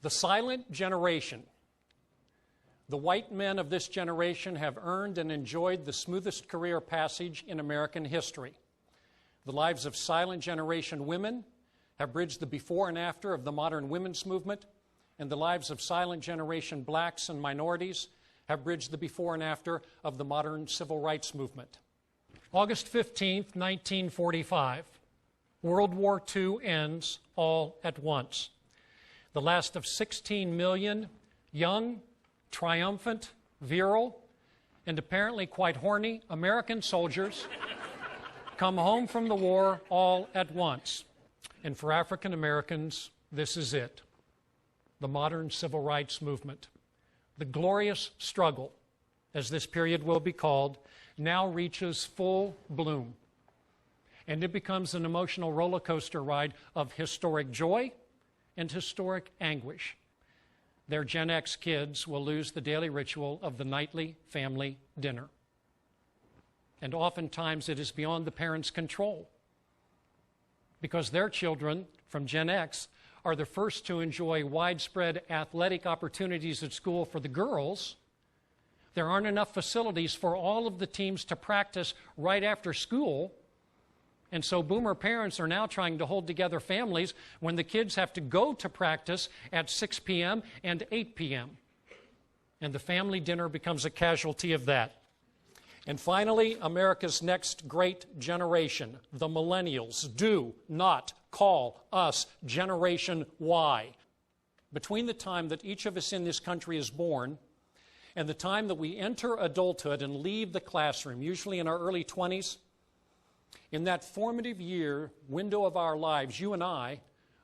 The silent generation. The white men of this generation have earned and enjoyed the smoothest career passage in American history. The lives of silent generation women have bridged the before and after of the modern women's movement, and the lives of silent generation blacks and minorities have bridged the before and after of the modern civil rights movement. August 15th, 1945, World War II ends all at once. The last of 16 million young, triumphant, virile, and apparently quite horny American soldiers come home from the war all at once. And for African Americans, this is it. The modern civil rights movement. The glorious struggle, as this period will be called, now reaches full bloom. And it becomes an emotional roller coaster ride of historic joy and historic anguish. Their Gen X kids will lose the daily ritual of the nightly family dinner. And oftentimes it is beyond the parents' control, because their children from Gen X are the first to enjoy widespread athletic opportunities at school for the girls. There aren't enough facilities for all of the teams to practice right after school. And so boomer parents are now trying to hold together families when the kids have to go to practice at 6 p.m. and 8 p.m. And the family dinner becomes a casualty of that. And finally, America's next great generation, the millennials. Do not call us Generation Y. Between the time that each of us in this country is born and the time that we enter adulthood and leave the classroom, usually in our early 20s, in that formative year window of our lives, you and I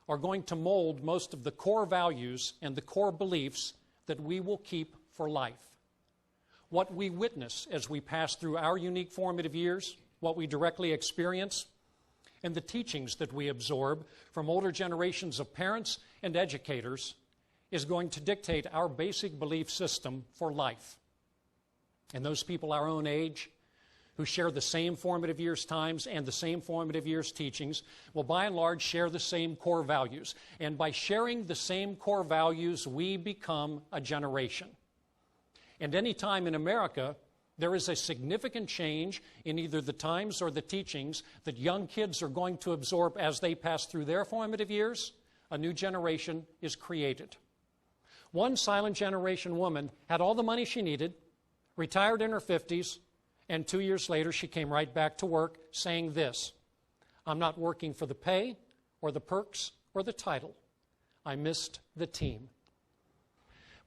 are going to mold most of the core values and the core beliefs that we will keep for life. What we witness as we pass through our unique formative years, what we directly experience, and the teachings that we absorb from older generations of parents and educators is going to dictate our basic belief system for life. And those people our own age who share the same formative years times and the same formative years teachings will by and large share the same core values. And by sharing the same core values, we become a generation. And any time in America there is a significant change in either the times or the teachings that young kids are going to absorb as they pass through their formative years, a new generation is created. One silent generation woman had all the money she needed, retired in her 50s, and 2 years later she came right back to work saying this: "I'm not working for the pay or the perks or the title. I missed the team."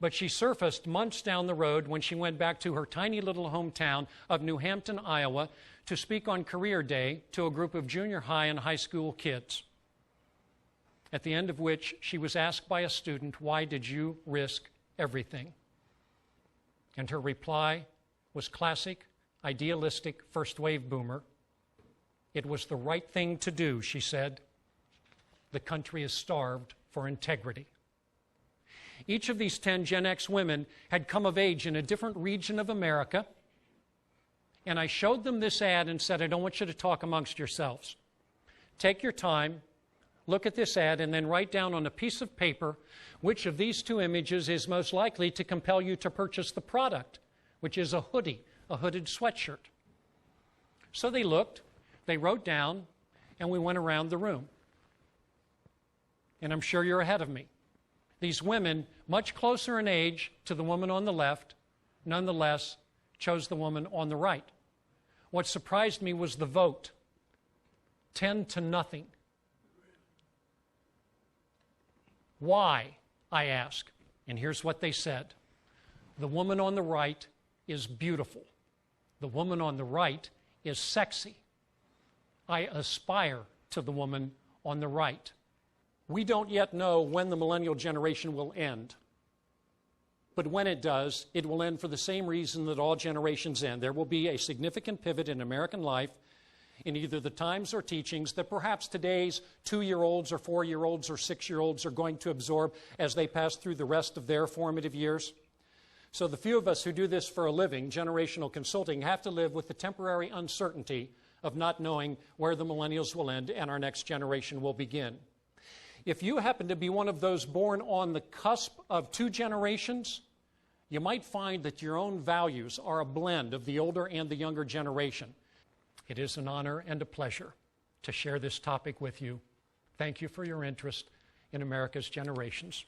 But she surfaced months down the road when she went back to her tiny little hometown of New Hampton, Iowa, to speak on Career Day to a group of junior high and high school kids, at the end of which she was asked by a student, "Why did you risk everything?" And her reply was classic, idealistic, first-wave boomer. "It was the right thing to do," she said. "The country is starved for integrity." Each of these 10 Gen X women had come of age in a different region of America, and I showed them this ad and said, "I don't want you to talk amongst yourselves. Take your time, look at this ad, and then write down on a piece of paper which of these two images is most likely to compel you to purchase the product, which is a hoodie, a hooded sweatshirt." So they looked, they wrote down, and we went around the room. And I'm sure you're ahead of me. These women, much closer in age to the woman on the left, nonetheless chose the woman on the right. What surprised me was the vote, 10-0. Why, I asked, and here's what they said: "The woman on the right is beautiful. The woman on the right is sexy. I aspire to the woman on the right." We don't yet know when the millennial generation will end. But when it does, it will end for the same reason that all generations end. There will be a significant pivot in American life in either the times or teachings that perhaps today's 2-year-olds or 4-year-olds or 6-year-olds are going to absorb as they pass through the rest of their formative years. So the few of us who do this for a living, generational consulting, have to live with the temporary uncertainty of not knowing where the millennials will end and our next generation will begin. If you happen to be one of those born on the cusp of two generations, you might find that your own values are a blend of the older and the younger generation. It is an honor and a pleasure to share this topic with you. Thank you for your interest in America's generations.